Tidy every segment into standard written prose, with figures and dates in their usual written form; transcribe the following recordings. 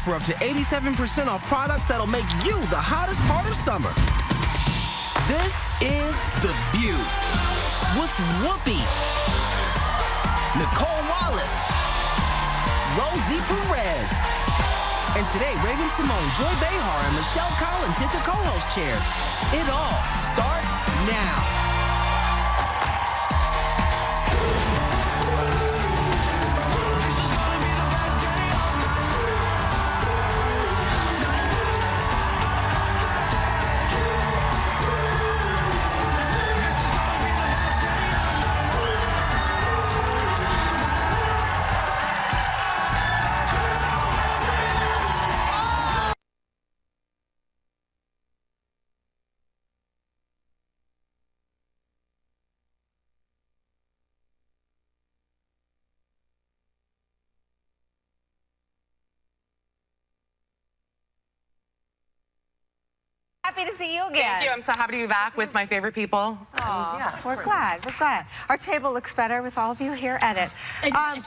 for up to 87% off products that'll make you the hottest part of summer. This is The View with Whoopi, Nicole Wallace, Rosie Perez. And today, Raven Simone, Joy Behar, and Michelle Collins hit the co-host chairs. It all starts now. Happy to see you again. Thank you. I'm so happy to be back with my favorite people. Yeah, we're glad. We're glad. Our table looks better with all of you here at it.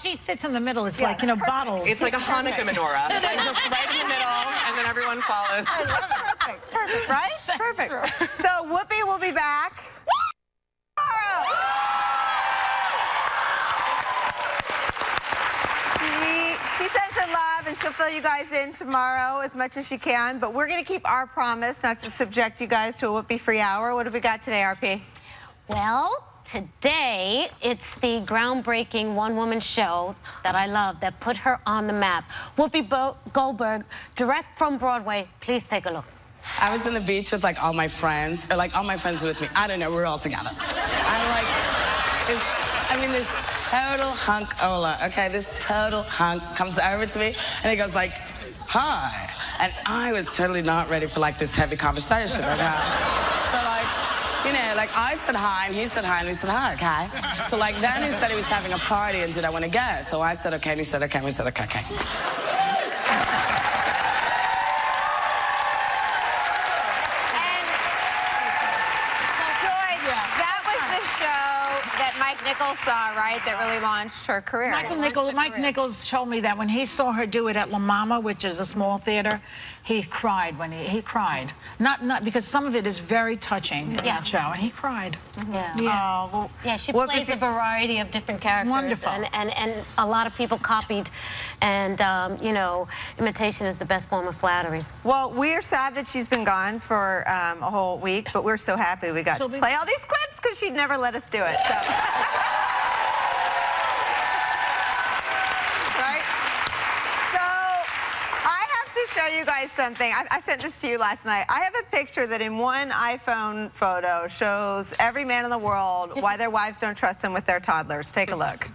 She sits in the middle. It's like, you know, bottles. It's like a Hanukkah menorah. Like just right in the middle, and then everyone follows. I love it. Perfect. Perfect, right? That's perfect. True. So Whoopi will be back. She sends her love, and she'll fill you guys in tomorrow as much as she can. But we're going to keep our promise not to subject you guys to a Whoopi-free hour. What have we got today, RP? Well, today it's the groundbreaking one-woman show that I love that put her on the map. Whoopi Goldberg, direct from Broadway. Please take a look. I was on the beach with like all my friends, or like all my friends were with me. I don't know, we were all together. I'm like, this total hunk-ola, okay? This total hunk comes over to me, and he goes like, hi. And I was totally not ready for like this heavy conversation, okay? So like, you know, like I said hi, and he said hi, and we said hi, okay? So like then he said he was having a party, and did I want to go? So I said okay, and he said okay, and we said okay, okay. Nichols saw, right, that really launched her career. Mike Nichols told me that when he saw her do it at La Mama, which is a small theater, he cried when he cried. Not because some of it is very touching in that show, and he cried. Yeah. Yeah, she plays a variety of different characters. Wonderful. And a lot of people copied, and you know, imitation is the best form of flattery. Well, we're sad that she's been gone for a whole week, but we're so happy we got to play all these clips because she'd never let us do it. So. Show you guys something. I sent this to you last night. I have a picture that in one iPhone photo shows every man in the world why their wives don't trust them with their toddlers. Take a look.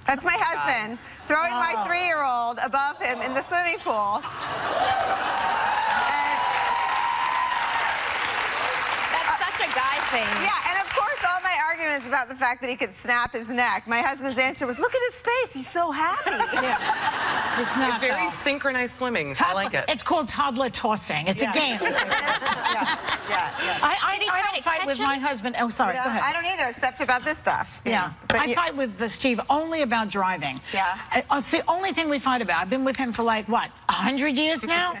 That's my husband throwing my 3-year-old above him in the swimming pool. That's such a guy thing. Yeah, and of course all my arguments about the fact that he could snap his neck. My husband's answer was, look at his face, he's so happy. It's not very synchronized swimming. I like it. It's called toddler tossing. It's a game. I don't fight with my husband. Oh, sorry. Go ahead. I don't either, except about this stuff. Yeah. I fight with Steve only about driving. Yeah. It's the only thing we fight about. I've been with him for like, what, 100 years now?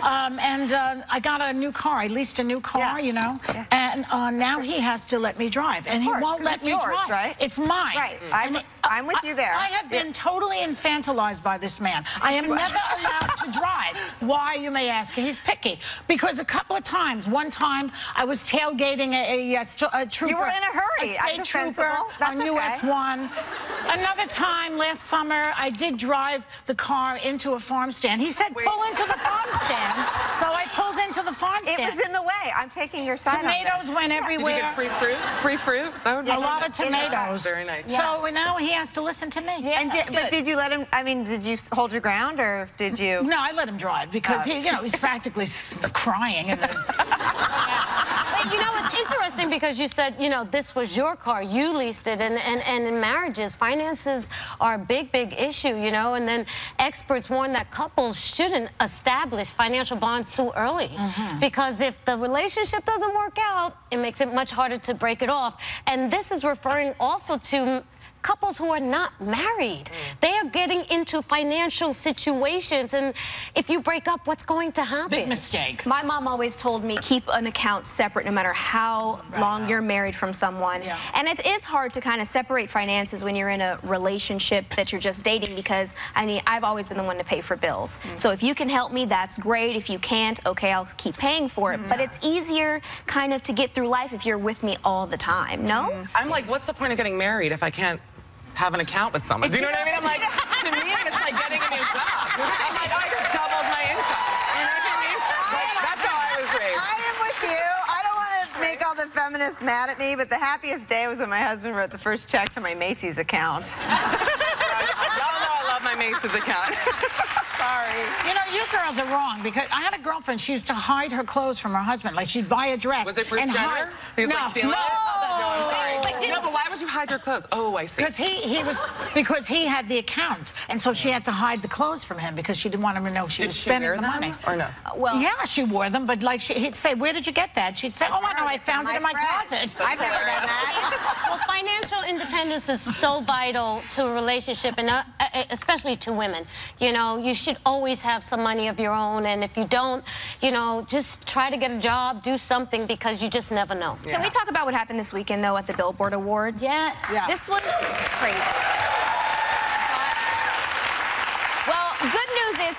I got a new car. I leased a new car, you know? Yeah. And now he has to let me drive. And he won't let me drive. Right? It's mine. Right. I'm with you there. I have been totally infantilized by this man. I am never allowed to drive. Why, you may ask? He's picky. Because a couple of times, one time I was tailgating a trooper. You were in a hurry. A state trooper on US 1. Another time last summer, I did drive the car into a farm stand. He said, pull into the farm stand. So I pulled into the farm stand. It was in the way. I'm taking your side. Tomatoes went everywhere. Did you get free fruit? Free fruit? That would be a lot of tomatoes. Very nice. So now he has to listen to me. Yeah, but did you let him, I mean, did you hold your ground, or did you? No, I let him drive because he, you know, he's practically crying. And But you know, it's interesting because you said, you know, this was your car, you leased it, and in marriages, finances are a big issue, you know, and then experts warn that couples shouldn't establish financial bonds too early because if the relationship doesn't work out, it makes it much harder to break it off. And this is referring also to couples who are not married. They are getting into financial situations, and if you break up, what's going to happen? Big mistake. My mom always told me keep an account separate no matter how long you're married from someone. Yeah. And it is hard to kind of separate finances when you're in a relationship that you're just dating because, I mean, I've always been the one to pay for bills. So if you can help me, that's great. If you can't, okay, I'll keep paying for it. But it's easier kind of to get through life if you're with me all the time, no? I'm like, what's the point of getting married if I can't have an account with someone? Do you know what I mean? I'm like, to me, it's like getting a new job. I'm like, oh, I just doubled my income. You know what I mean? Like, that's how I was raised. I am with you. I don't want to make all the feminists mad at me, but the happiest day was when my husband wrote the first check to my Macy's account. Y'all know I love my Macy's account. Sorry. You know, you girls are wrong because I had a girlfriend, she used to hide her clothes from her husband. Like, she'd buy a dress. Was it Bruce Jenner? He's like stealing it? No, I'm sorry. No, but why would you hide your clothes? Oh, I see. Because he had the account, and so she had to hide the clothes from him because she didn't want him to know she was spending the money. Or no? Well, Yeah, she wore them, but like he'd say, "Where did you get that?" She'd say, "Oh, I know, I found it in my closet." I've never done that. Well, financial independence is so vital to a relationship, and especially to women. You know, you should always have some money of your own, and if you don't, you know, just try to get a job, do something, because you just never know. Can we talk about what happened this weekend, though, at the Billboard Awards? Yes. Yeah. This was crazy. Well, good news is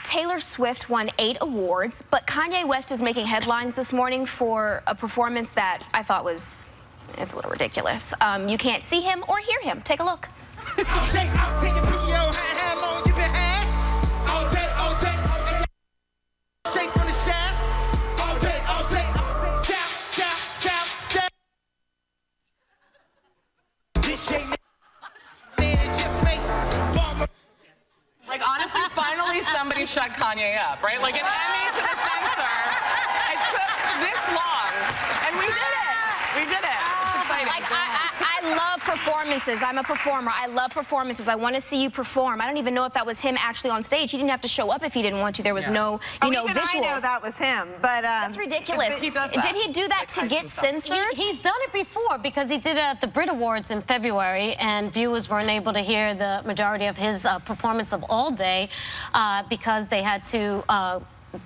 Taylor Swift won 8 awards, but Kanye West is making headlines this morning for a performance that I thought is a little ridiculous. You can't see him or hear him. Take a look. I'll take it from your how long you been high? All day, straight from the shaft. All day, shout. This ain't man, it's just me. Like, honestly, finally somebody shut Kanye up, right? Like, an Emmy to the censor. It took this long, and we did it. We did it. It's exciting. Like, I love performances. I'm a performer. I love performances. I want to see you perform. I don't even know if that was him actually on stage. He didn't have to show up if he didn't want to. There was no, Even visuals. I know that was him, but That's ridiculous. He does that. Did he do that to get censored? He's done it before because he did it at the Brit Awards in February, and viewers weren't able to hear the majority of his performance of All Day because they had to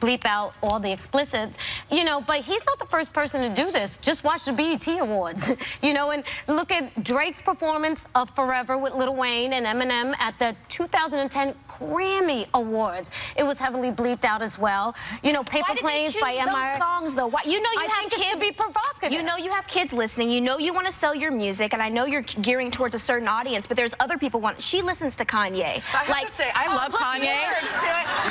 bleep out all the explicits, you know, but he's not the first person to do this. Just watch the BET Awards, you know, and look at Drake's performance of Forever with Lil Wayne and Eminem at the 2010 Grammy Awards. It was heavily bleeped out as well. You know, Paper Planes by Why did they choose those songs, though? Why, you know you have kids. To be provocative. You know you have kids listening. You know you want to sell your music, and I know you're gearing towards a certain audience, but there's other people want. She listens to Kanye. I have to say, I love Kanye.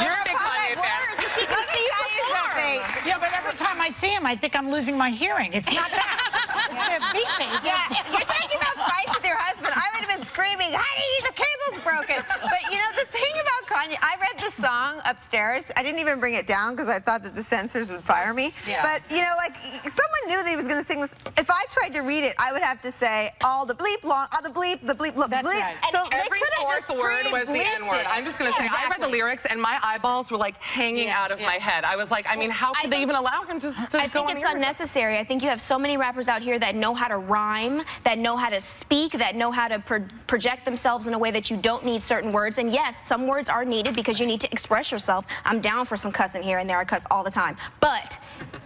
You're a big Kanye fan. She can see you perform. Yeah, but every time I see him, I think I'm losing my hearing. It's not that. It's their beeping. yeah, you're talking about fights with your husband. I would have been screaming, "Honey, the cable's broken." But you know the thing about Kanye, I read the song upstairs. I didn't even bring it down because I thought that the censors would fire me. Yeah. But you know, like someone knew that he was going to sing this. If I tried to read it, I would have to say all the bleep long, all the bleep, bleep. That's right. So Every fourth word was the N-word. I'm just going to say, I read the lyrics, and my eyeballs were like hanging out of my head. I was like, I mean, how could they even allow him to go I think it's unnecessary. I think you have so many rappers out here that know how to rhyme, that know how to speak, that know how to project themselves in a way that you don't need certain words. And yes, some words are needed because you need to express yourself. I'm down for some cussing here and there. I cuss all the time. But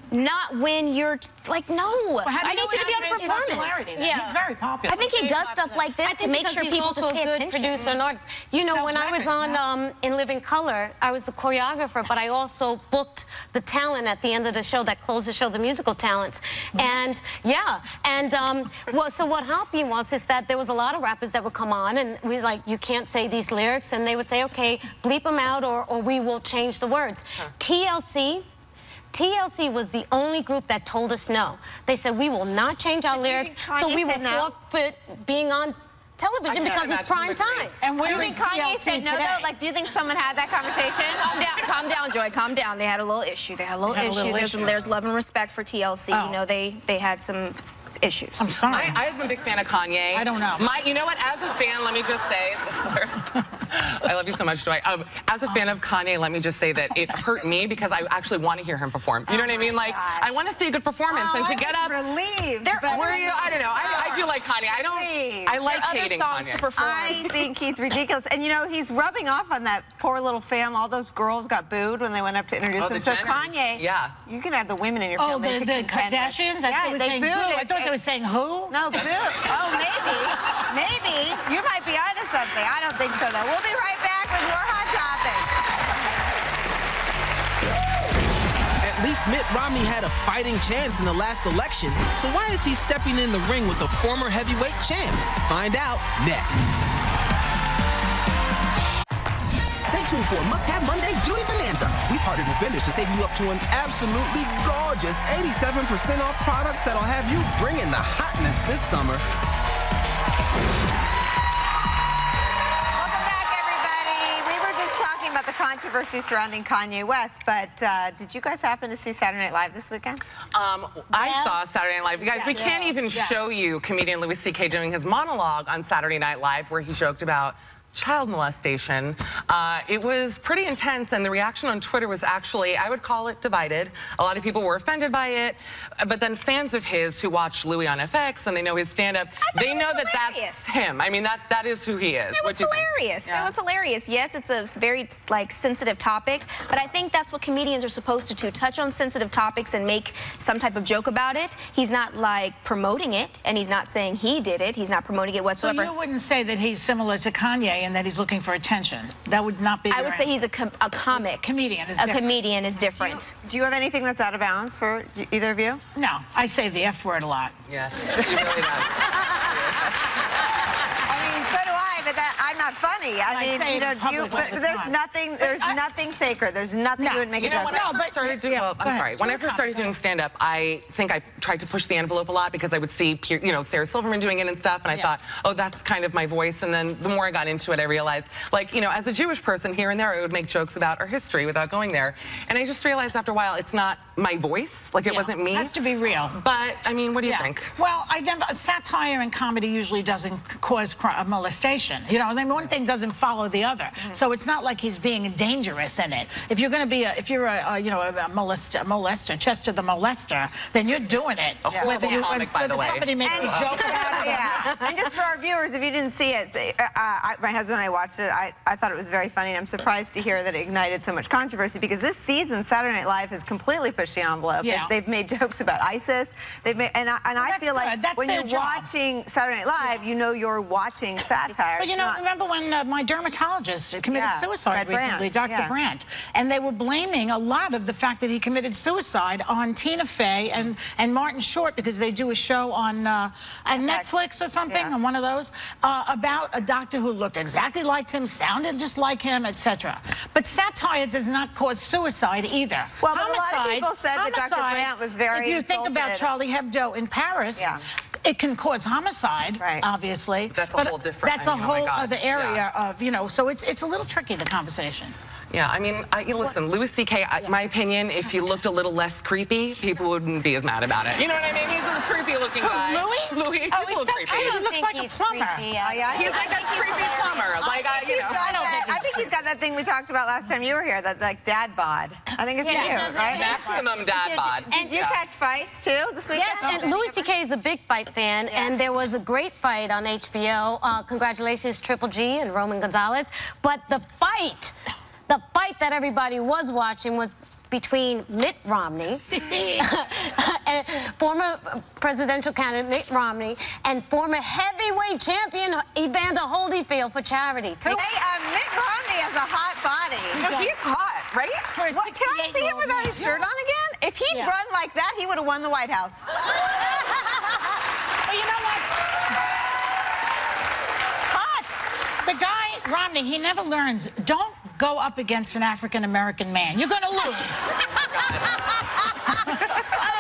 not when you're like, no. I need you to be on performance. Yeah. He's very popular. I think he does stuff like this to make sure people just pay attention. Producer and artist. You know, when I was on In Living Color, I was the choreographer, but I also booked the talent at the end of the show that closed the show, the musical talents. And yeah, and well, so what happened is that there was a lot of rappers that would come on, and we was like, you can't say these lyrics, and they would say, okay, bleep them out, or we will change the words. TLC was the only group that told us no. They said, we will not change our lyrics, so we will forfeit being on television because it's prime time. And where is Kanye said no, though? Like, do you think someone had that conversation? Calm down, Joy, calm down. They had a little issue. There's love and respect for TLC. You know, they had some issues. I'm sorry. I've been a big fan of Kanye. I don't know. You know what? As a fan, let me just say, I love you so much, Joy. As a fan of Kanye, let me just say that it hurt me because I actually want to hear him perform. You know what I mean? Like, I want to see a good performance, and to get up. Relieved. I don't know. I do like Kanye. I like hating songs Kanye. to perform. I think he's ridiculous. And you know, he's rubbing off on that poor little fam. All those girls got booed when they went up to introduce him. So Kanye, you can have the women in your family. The Kardashians? I thought they were saying who. I thought they were saying who. No, boo. Oh, maybe. Maybe. You might be onto something. I don't think so, though. We'll be right back with more Hot Topics. At least Mitt Romney had a fighting chance in the last election, so why is he stepping in the ring with the former heavyweight champ? Find out next. Stay tuned for Must-Have Monday Beauty Bonanza. We partnered with vendors to save you up to an absolutely gorgeous 87% off products that'll have you bringing the hotness this summer. Welcome back, everybody. We were just talking about the controversy surrounding Kanye West, but did you guys happen to see Saturday Night Live this weekend? I saw Saturday Night Live. You guys, we can't even show you comedian Louis C.K. doing his monologue on Saturday Night Live where he joked about child molestation. It was pretty intense, and the reaction on Twitter was actually, I would call it divided. A lot of people were offended by it, but then fans of his who watch Louis on FX and they know his stand-up, they know that that's him. I mean, that is who he is. It was hilarious. It was hilarious. Yes, it's a very sensitive topic, but I think that's what comedians are supposed to do, touch on sensitive topics and make some type of joke about it. He's not promoting it, and he's not saying he did it. He's not promoting it whatsoever. So you wouldn't say that he's similar to Kanye and that he's looking for attention? That would not be. I would say he's a comic. Comedian is different. A comedian is different. Do you have anything that's out of bounds for either of you? No, I say the F word a lot. Yes, he really does. I mean, so do I, but I'm not funny. I mean, you know, but there's nothing sacred. There's nothing you would make a joke about. When I first started doing stand-up, I think I tried to push the envelope a lot because I would see, you know, Sarah Silverman doing it and stuff, and I thought, oh, that's kind of my voice. And then the more I got into it, I realized, like, you know, as a Jewish person, here and there, I would make jokes about our history without going there. And I just realized after a while, it's not my voice. Like, it wasn't me. It has to be real. But, I mean, what do you think? Well, satire and comedy usually doesn't cause molestation. You know, then one thing doesn't follow the other. So it's not like he's being dangerous in it. If you're going to be if you're a molester, Chester the molester, then you're doing it. Whether somebody makes a joke about it. And just for our viewers, if you didn't see it, my husband and I watched it. I thought it was very funny, and I'm surprised to hear that it ignited so much controversy because this season, Saturday Night Live has completely pushed the envelope. They've made jokes about ISIS. They've made, and I feel like when you're watching Saturday Night Live, you know you're watching satire. But you know, remember when my dermatologist committed suicide recently, Dr. Brandt, and they were blaming a lot of the fact that he committed suicide on Tina Fey and Martin Short because they do a show on Netflix or something, on one of those, about a doctor who looked exactly like him, sounded just like him, etc. But satire does not cause suicide either. Well, but a lot of people said that Dr. Brandt was very If you think about Charlie Hebdo in Paris, it can cause homicide, obviously. That's a whole different. That's a whole other area of, you know, so it's a little tricky, the conversation. Yeah, I mean, listen, Louis C.K., my opinion, if he looked a little less creepy, people wouldn't be as mad about it. You know what I mean? He's a creepy-looking guy. Louis? He's a little creepy. He looks like a plumber. He's like a creepy plumber. Like, you know. I think he's got that thing we talked about last time you were here, that like dad bod. I think it's you, right? Maximum dad bod. And you catch fights too this weekend? Yes, and Louis C.K. is a big fight fan, and there was a great fight on HBO. Congratulations, Triple G and Roman Gonzalez. But the fight that everybody was watching was between Mitt Romney, former presidential candidate Mitt Romney, and former heavyweight champion Evander Holyfield for charity. Mitt Romney has a hot body. No, he's hot, right? Can I see him without his shirt on again? If he'd run like that, he would have won the White House. Well, you know what? Hot. The guy, Romney, he never learns. Don't go up against an African-American man. You're going to lose. Oh,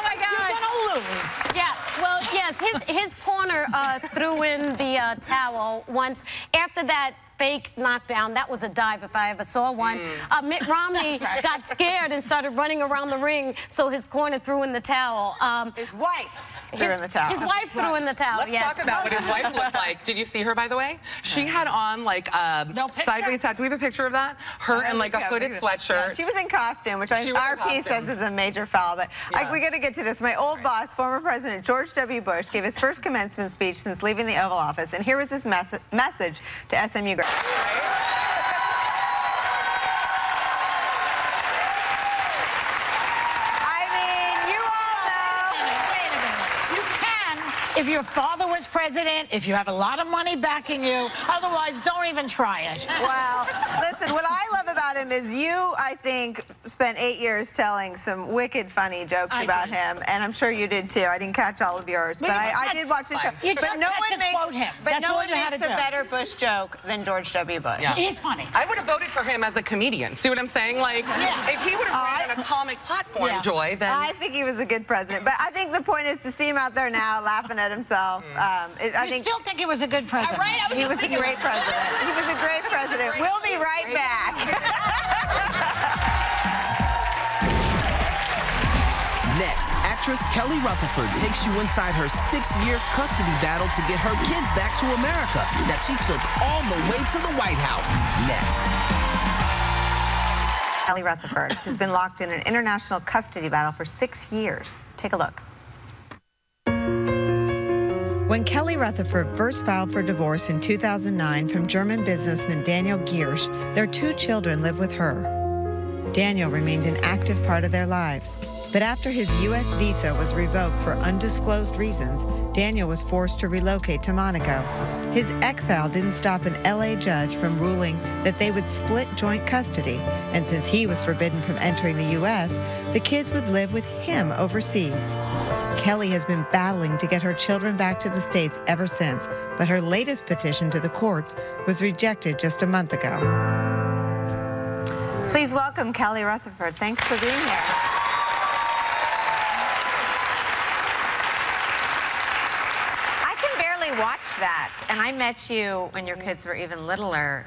my God. You're going to lose. Yeah, well, yes, his corner threw in the towel once. After that fake knockdown, that was a dive if I ever saw one. Mitt Romney got scared and started running around the ring, so his corner threw in the towel. His wife. threw in the towel. His wife threw in the towel. Let's talk about what his wife looked like. Did you see her, by the way? She had on like sideways hat. Do we have a picture of that? Her in like a hooded sweatshirt. Yeah, she was in costume, which our piece says is a major foul. But we got to get to this. My old boss, former President George W. Bush, gave his first commencement speech since leaving the Oval Office, and here was his message to SMU graduates. If your father was president, if you have a lot of money backing you, otherwise don't even try it. Well, listen, what I love about him is you, I think, spent 8 years telling some wicked funny jokes about him, and I'm sure you did too. I didn't catch all of yours, but I did watch the show. You just had to quote him. But no one makes a better Bush joke than George W. Bush. Yeah. He's funny. I would have voted for him as a comedian. See what I'm saying? Like, if he would have ran on a comic platform, Joy, then... I think he was a good president. But I think the point is to see him out there now laughing at himself. I still think he was a good president. Right, he was a great president. He was a great president. We'll be right back. Next, actress Kelly Rutherford takes you inside her 6-year custody battle to get her kids back to America that she took all the way to the White House. Next. Kelly Rutherford has been locked in an international custody battle for 6 years. Take a look. When Kelly Rutherford first filed for divorce in 2009 from German businessman Daniel Giersch, their 2 children lived with her. Daniel remained an active part of their lives. But after his U.S. visa was revoked for undisclosed reasons, Daniel was forced to relocate to Monaco. His exile didn't stop an L.A. judge from ruling that they would split joint custody, and since he was forbidden from entering the U.S., the kids would live with him overseas. Kelly has been battling to get her children back to the States ever since, but her latest petition to the courts was rejected just a month ago. Please welcome Kelly Rutherford. Thanks for being here. I can barely watch that, and I met you when your kids were even littler.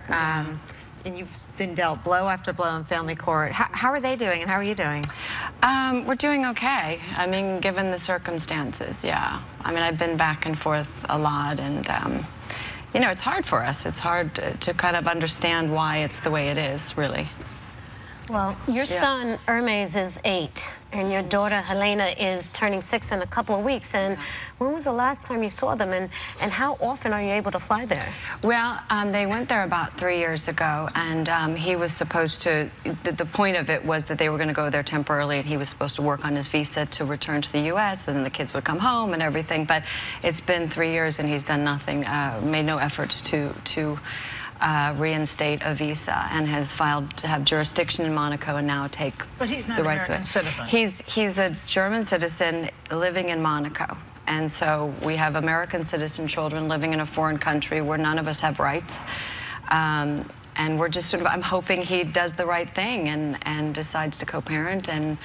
And you've been dealt blow after blow in family court. How are they doing, and how are you doing? We're doing okay. I mean, given the circumstances, yeah. I mean, I've been back and forth a lot, and, you know, it's hard for us. It's hard to kind of understand why it's the way it is, really. Well, your son, Hermes, is 8, and your daughter, Helena, is turning 6 in a couple of weeks. And when was the last time you saw them, and how often are you able to fly there? Well, they went there about 3 years ago, and he was supposed to, the point of it was that they were going to go there temporarily, and he was supposed to work on his visa to return to the U.S., and then the kids would come home and everything. But it's been 3 years, and he's done nothing, made no efforts to reinstate a visa, and has filed to have jurisdiction in Monaco and now take But he's not the an right to American it. citizen. He's a German citizen living in Monaco. And so we have American citizen children living in a foreign country where none of us have rights. And we're just sort of, I'm hoping he does the right thing and decides to co-parent and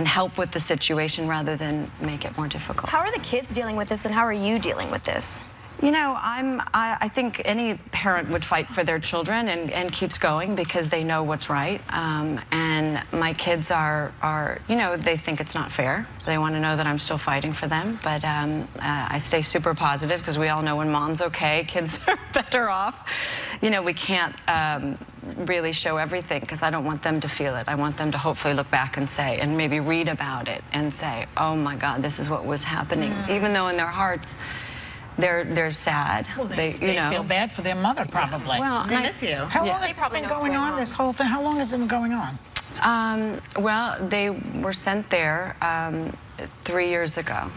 help with the situation rather than make it more difficult. How are the kids dealing with this, and how are you dealing with this? You know, I think any parent would fight for their children and keeps going because they know what's right. And my kids are, you know, they think it's not fair. They want to know that I'm still fighting for them. But I stay super positive because we all know when mom's okay, kids are better off. You know, we can't really show everything because I don't want them to feel it. I want them to hopefully look back and say, and maybe read about it and say, oh my God, this is what was happening. Even though in their hearts, they're sad. Well, they feel bad for their mother, probably. Well, They miss you. How long has this been going on, this whole thing? How long has it been going on? Well, they were sent there 3 years ago.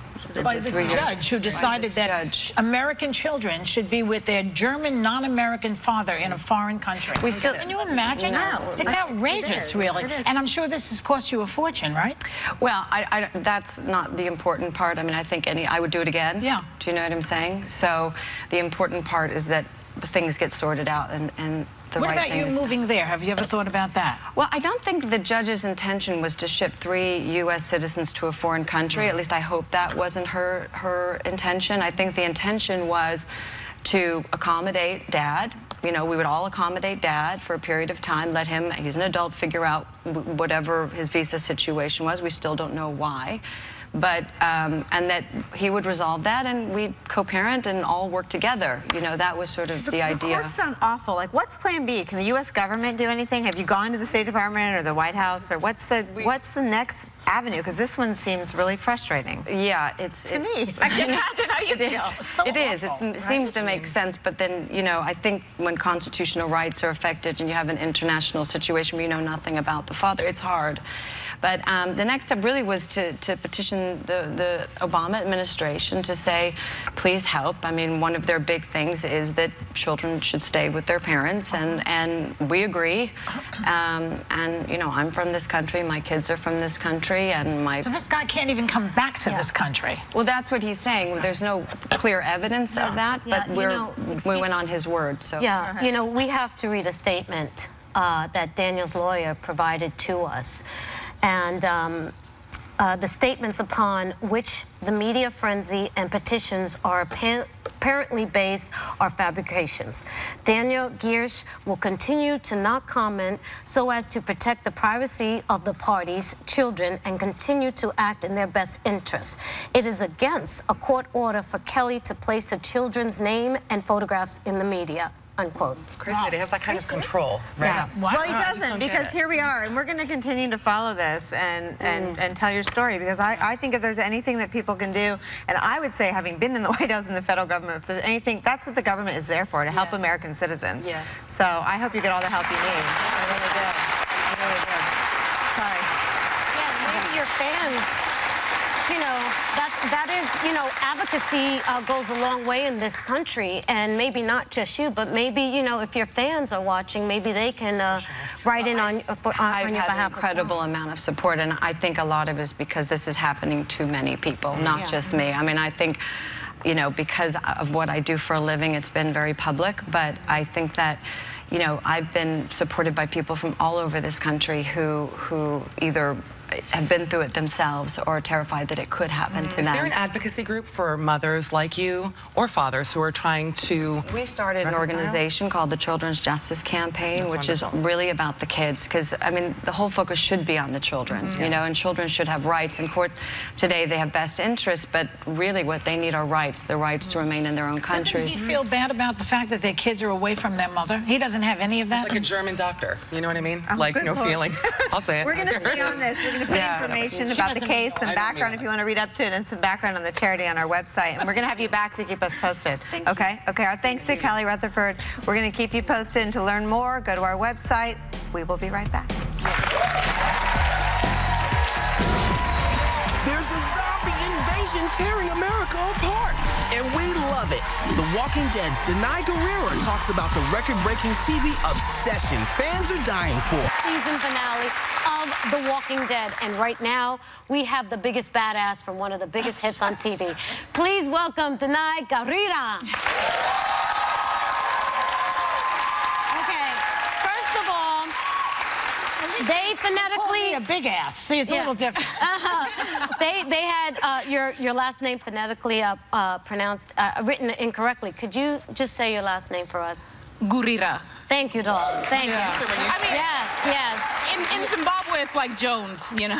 By this judge who decided that American children should be with their German non-American father in a foreign country. Can you imagine? No. It's outrageous, really. And I'm sure this has cost you a fortune, right? Well, that's not the important part. I mean, I think I would do it again. Yeah. Do you know what I'm saying? So the important part is that things get sorted out and the What right about thing you is moving there? Have you ever thought about that? Well, I don't think the judge's intention was to ship 3 U.S. citizens to a foreign country. At least I hope that wasn't her intention. I think the intention was to accommodate Dad. You know, we would all accommodate Dad for a period of time, let him, he's an adult, figure out whatever his visa situation was. We still don't know why. but and that he would resolve that, and we'd co-parent and all work together. You know, that was sort of the idea. The courts sound awful. Like, what's Plan B? Can the U.S. government do anything? Have you gone to the State Department or the White House, or what's the next avenue? Because this one seems really frustrating. Yeah, to me. I can imagine how you feel. It seems to make sense, but then, you know, I think when constitutional rights are affected and you have an international situation where you know nothing about the father, it's hard. But the next step really was to petition the Obama administration to say, please help. I mean, one of their big things is that children should stay with their parents, and we agree. And, you know, I'm from this country, my kids are from this country, and my... So this guy can't even come back to this country. Well, that's what he's saying. There's no clear evidence of that, but we went on his word, so... Yeah, you know, we have to read a statement that Daniel's lawyer provided to us. And the statements upon which the media frenzy and petitions are apparently based are fabrications. Daniel Giersch will continue to not comment so as to protect the privacy of the parties' children and continue to act in their best interests. It is against a court order for Kelly to place the children's name and photographs in the media. Unquote. It's crazy that he has that kind of control, right? Yeah. Well, he doesn't, because here we are, and we're going to continue to follow this and tell your story, because I think if there's anything that people can do, and I would say, having been in the White House and the federal government, if there's anything, that's what the government is there for, to help American citizens. Yes. So I hope you get all the help you need. I really do. I really do. Sorry. Yeah, maybe your fans, you know, that is, you know, advocacy goes a long way in this country, and maybe not just you, but maybe, you know, if your fans are watching, maybe they can write in on your behalf. I've had an incredible amount of support, and I think a lot of it is because this is happening to many people, not just me. I mean, I think, you know, because of what I do for a living, it's been very public, but I think that, you know, I've been supported by people from all over this country who either have been through it themselves or are terrified that it could happen to them. Is there an advocacy group for mothers like you or fathers who are trying to... We started an organization called the Children's Justice Campaign, which is really about the kids, because, I mean, the whole focus should be on the children, you know, and children should have rights. In court today, they have best interests, but really what they need are rights, the rights to remain in their own country. Doesn't he feel bad about the fact that their kids are away from their mother? He doesn't have any of that? It's like a German doctor, you know what I mean? Like, no feelings. I'll say it. We're going to stay on this. We're going to put information about the case, some background if you want to read up to it, and some background on the charity on our website. And we're going to have you back to keep us posted. Okay? Okay, our thanks to Kelly Rutherford. We're going to keep you posted, and to learn more, go to our website. We will be right back. There's a zombie invasion tearing America apart, and we love it. The Walking Dead's Denai Guerrero talks about the record-breaking TV obsession fans are dying for. Season finale of The Walking Dead, and right now we have the biggest badass from one of the biggest hits on TV. Please welcome Denai Guerrero. Okay, first of all, they phonetically a big ass. See, it's a little different. They had your last name phonetically pronounced, written incorrectly. Could you just say your last name for us? Gurira. Thank you, dog. Thank you. I mean, yes. In Zimbabwe, it's like Jones, you know.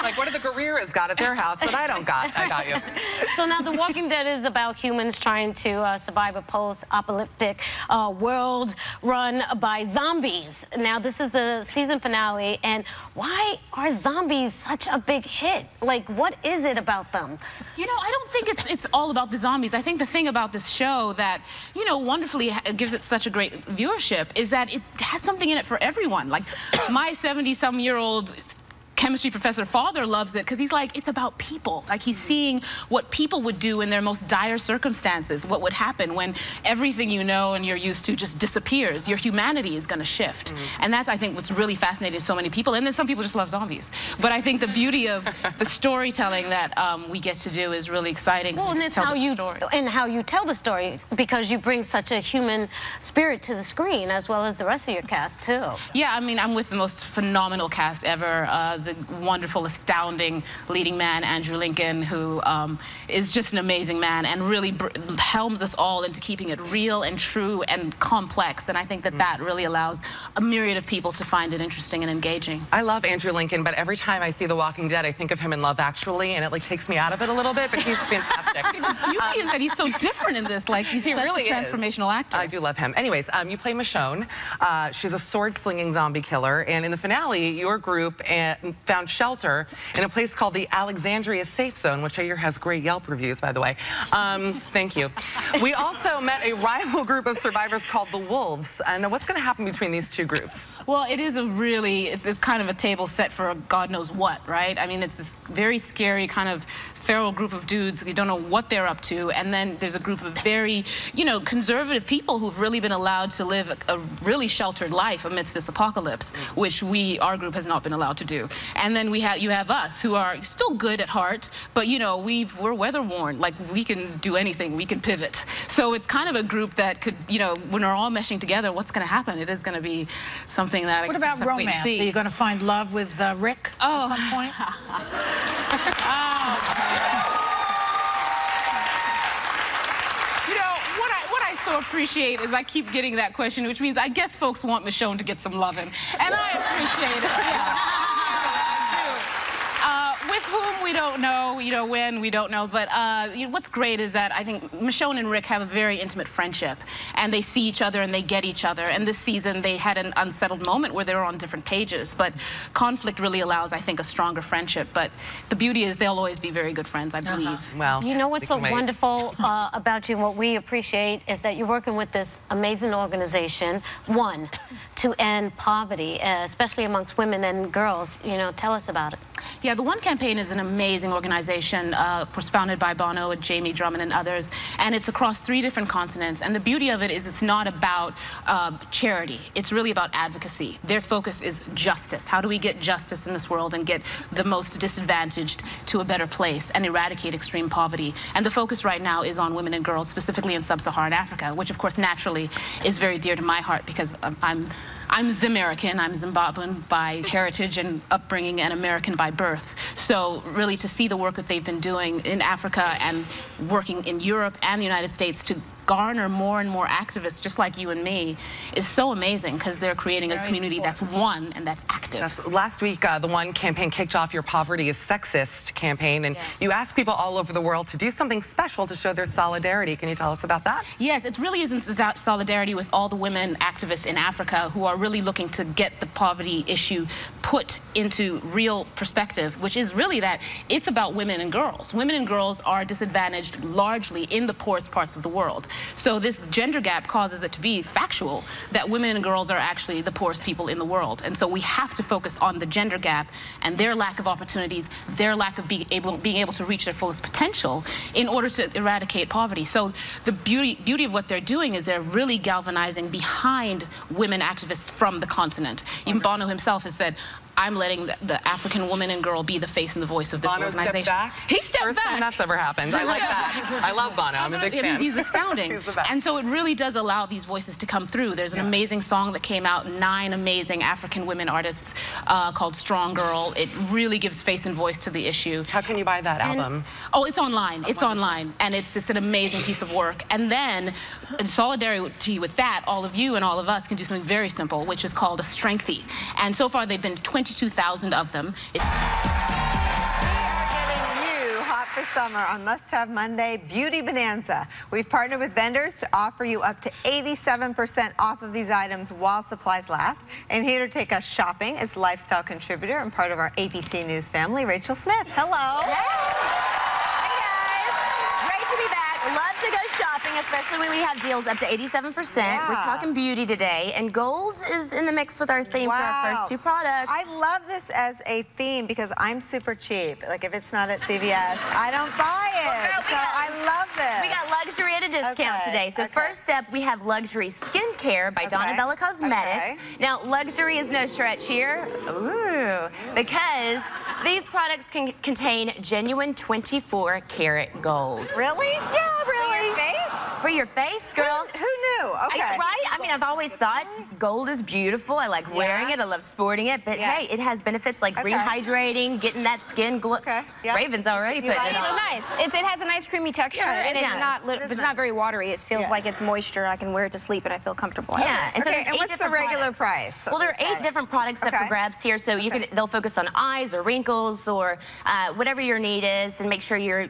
Like, what do the Guerreras got at their house that I don't got? I got you. So now The Walking Dead is about humans trying to survive a post-apocalyptic world run by zombies. Now, this is the season finale, and why are zombies such a big hit? Like, what is it about them? You know, I don't think it's all about the zombies. I think the thing about this show that, you know, wonderfully gives it such a great viewership is that it has something in it for everyone. Like, my 70-some-year-old chemistry professor father loves it because he's like, it's about people. Like, he's seeing what people would do in their most dire circumstances, what would happen when everything you know and you're used to just disappears. Your humanity is going to shift. And that's, I think, what's really fascinating to so many people. And then some people just love zombies. But I think the beauty of the storytelling that we get to do is really exciting. Well, and that's how you tell the stories, because you bring such a human spirit to the screen, as well as the rest of your cast, too. Yeah, I mean, I'm with the most phenomenal cast ever. the wonderful, astounding leading man, Andrew Lincoln, who is just an amazing man and really helms us all into keeping it real and true and complex. And I think that that really allows a myriad of people to find it interesting and engaging. I love Andrew Lincoln, but every time I see The Walking Dead, I think of him in Love Actually, and it like takes me out of it a little bit, but he's fantastic. The beauty is that he's so different in this. Like, he's such really a transformational actor. I do love him. Anyways, you play Michonne. She's a sword-slinging zombie killer, and in the finale, your group found shelter in a place called the Alexandria Safe Zone, which I hear has great Yelp reviews, by the way. Thank you. We also met a rival group of survivors called the Wolves. And what's going to happen between these two groups? Well, it is a really, it's kind of a table set for God knows what, right? I mean, it's this very scary kind of feral group of dudes. You don't know what they're up to. And then there's a group of very, you know, conservative people who've really been allowed to live a really sheltered life amidst this apocalypse, which our group has not been allowed to do. And then you have us, who are still good at heart, but, you know, we're weather-worn. Like, we can do anything. We can pivot. So it's kind of a group that could, you know, when we're all meshing together, what's going to happen? It is going to be something that What about romance? Are you going to find love with Rick at some point? You know, what I so appreciate is I keep getting that question, which means I guess folks want Michonne to get some loving. And I appreciate it. Yeah. With whom we don't know, you know, when we don't know, but what's great is that I think Michonne and Rick have a very intimate friendship, and they see each other and they get each other. And this season they had an unsettled moment where they were on different pages, but conflict really allows, I think, a stronger friendship. But the beauty is they'll always be very good friends, I believe. Well, you know what's so wonderful about you, and what we appreciate is that you're working with this amazing organization, one, to end poverty, especially amongst women and girls. You know, tell us about it. Yeah, the One Campaign is an amazing organization, of course, founded by Bono and Jamie Drummond and others, and it's across 3 different continents. And the beauty of it is it's not about charity. It's really about advocacy. Their focus is justice. How do we get justice in this world and get the most disadvantaged to a better place and eradicate extreme poverty? And the focus right now is on women and girls, specifically in sub-Saharan Africa, which, of course, naturally is very dear to my heart because I'm Zim-American. I'm Zimbabwean by heritage and upbringing and American by birth. So really to see the work that they've been doing in Africa and working in Europe and the United States to garner more and more activists just like you and me is so amazing, because they're creating a community that's one and that's active. Last week, the One Campaign kicked off your Poverty is Sexist campaign, and you asked people all over the world to do something special to show their solidarity. Can you tell us about that? Yes, it really is in solidarity with all the women activists in Africa who are really looking to get the poverty issue put into real perspective, which is really that it's about women and girls. Women and girls are disadvantaged largely in the poorest parts of the world. So this gender gap causes it to be factual that women and girls are actually the poorest people in the world. And so we have to focus on the gender gap and their lack of opportunities, their lack of being able to reach their fullest potential in order to eradicate poverty. So the beauty of what they're doing is they're really galvanizing behind women activists from the continent. Even Bono himself has said, I'm letting the African woman and girl be the face and the voice of this organization. Stepped back? He stepped back. First time that's ever happened. I like that. I love Bono. I'm a big fan. He's astounding. He's the best. And so it really does allow these voices to come through. There's an amazing song that came out, 9 amazing African women artists called Strong Girl. It really gives face and voice to the issue. How can you buy that album? Oh, it's online. It's online. And it's an amazing piece of work. And then in solidarity with that, all of you and all of us can do something very simple, which is called a Strengthy. And so far they've been 22,000 of them. We are getting you hot for summer on Must Have Monday Beauty Bonanza. We've partnered with vendors to offer you up to 87% off of these items while supplies last. And here to take us shopping is lifestyle contributor and part of our ABC News family, Rachel Smith. Hello. Love to go shopping, especially when we have deals up to 87%. Yeah. We're talking beauty today, and gold is in the mix with our theme for our first 2 products. I love this as a theme because I'm super cheap. Like, if it's not at CVS, I don't buy it. Well, girl, I love this. We got luxury at a discount today. So first step, we have Luxury Skincare by Donna Bella Cosmetics. Now, luxury is no stretch here. Ooh, because these products can contain genuine 24-karat gold. Really? Yeah, really. For your face? For your face, girl. Who knew? Okay. Right? I mean, I've always thought gold is beautiful. I like wearing it. I love sporting it. But hey, it has benefits like rehydrating, getting that skin glow. Raven's already putting it on. It's nice. It has a nice creamy texture, and it's not very watery. It feels like it's moisture. I can wear it to sleep, and I feel comfortable. Yeah. And so and what's the regular price? Well, there are 8 different products up for grabs here, so you can. They'll focus on eyes or wrinkles or whatever your need is, and make sure you're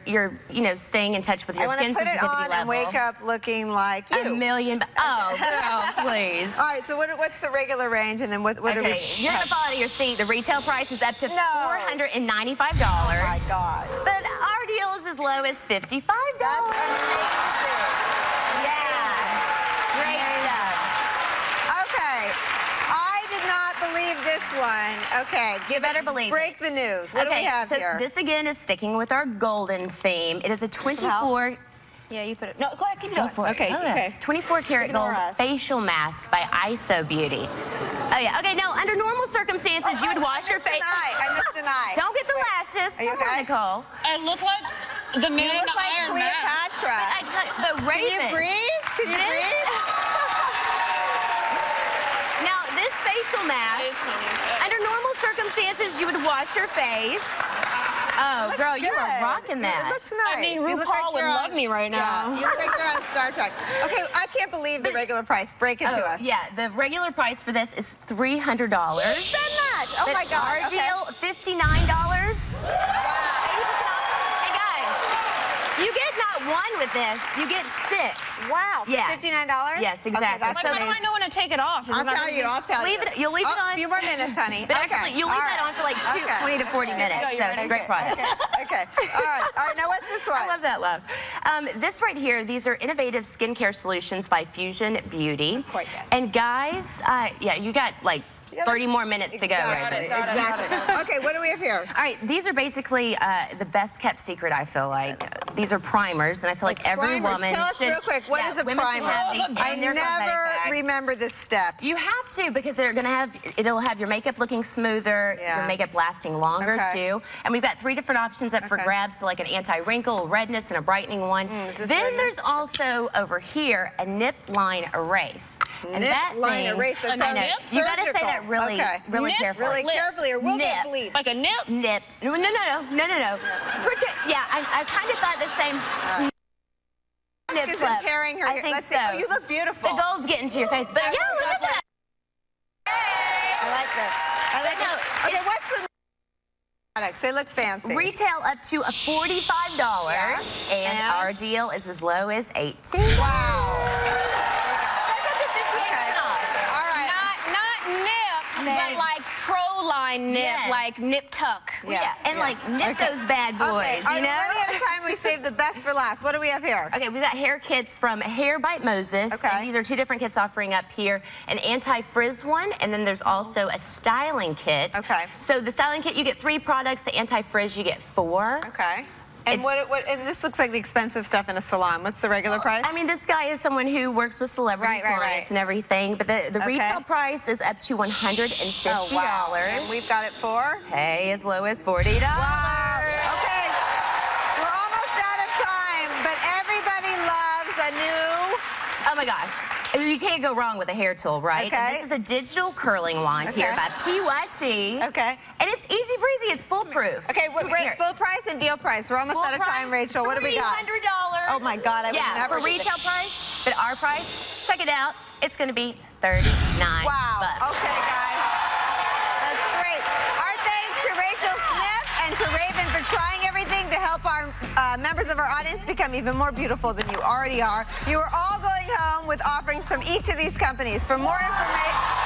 staying in touch with your skin sensitivity level. I want to put it on and wake up looking like you. A million. Oh, girl, please. All right. So what's the regular range, and then what are we? You're gonna fall out of your seat. The retail price is up to $495. Oh my God. But our deal is as low as $55. That's amazing. Yeah. Great stuff. Okay. I did not believe this one. Okay. You better believe. Break the news. What do we have here? This again is sticking with our golden theme. It is a 24. Yeah, you put it. No, go ahead, keep going. Okay. 24 karat gold facial mask by ISO Beauty. Oh yeah. Okay. Now, under normal circumstances, you would wash your face. I missed an eye. Don't get the lashes. Are you okay, Nicole? I look like the man in the Iron Man. But Raven. Can you breathe? Can you breathe? Now, this facial mask, under normal circumstances, you would wash your face. Oh, girl, you are rocking that. It looks nice. I mean, RuPaul would love me right now. You look like you're on Star Trek. Okay, I can't believe the regular price. Break it to us. Yeah, the regular price for this is $300. So much. Oh my God. Our deal, $59. Hey guys, you get not one with this, you get 6. Wow. Yeah. $59? Yes, exactly. How do I know when to take it off? I'll tell you. You'll leave it on. A few more minutes, honey. But actually, you'll leave that on for like 20 to 40 minutes. So it's a great product. Okay. All right. Now what's this one? I love that, love. This right here, these are innovative skincare solutions by Fusion Beauty. Quite good. And guys, yeah, you got like 30 more minutes to go. Exactly. Okay, what do we have here? All right, these are basically the best kept secret, I feel like. These are primers, and I feel like every woman Tell us real quick, what is a primer? I never remember this step. You have to, because they're gonna have, it'll have your makeup looking smoother, your makeup lasting longer too. And we've got 3 different options up for grabs, so like an anti-wrinkle, redness, and a brightening one. Then there's also over here a nip line erase. And that line erase. I know, you gotta say that really carefully. Really carefully, or we'll get bleed. Like a nip? Nip. No. Yeah, I kind of thought the same. Nip flip. Comparing her. I think so. Oh, you look beautiful. The gold's getting to your face, but yeah, look at that. I like this. I like it. Okay, what's the products? They look fancy. Retail up to $45, and our deal is as low as $18. Wow. But like Pro-Line nip, like nip tuck. Yeah, and like nip those bad boys, you know? Running out of time, we saved the best for last. What do we have here? Okay, we've got hair kits from Hair Bite Moses. And these are 2 different kits offering up here. An anti-frizz one, and then there's also a styling kit. Okay. So the styling kit, you get 3 products. The anti-frizz, you get 4. Okay. And and this looks like the expensive stuff in a salon. What's the regular price? I mean, this guy is someone who works with celebrity clients and everything, but the retail price is up to $150. Oh, wow. And we've got it for? Hey, as low as $40. Wow. Okay. We're almost out of time, but everybody loves a new... Oh my gosh. You can't go wrong with a hair tool, right? Okay. And this is a digital curling wand here by PYT. Okay. And it's easy breezy. It's foolproof. Okay, we're full price and deal price. We're almost out of time, Rachel. What do we got? $300. Oh my God, I would never for retail price, but our price, check it out. It's going to be $39. Wow. Okay, guys. That's great. Our thanks to Rachel Smith and to Raven for trying everything to help our members of our audience become even more beautiful than you already are. You are all going home with offerings from each of these companies. For more information...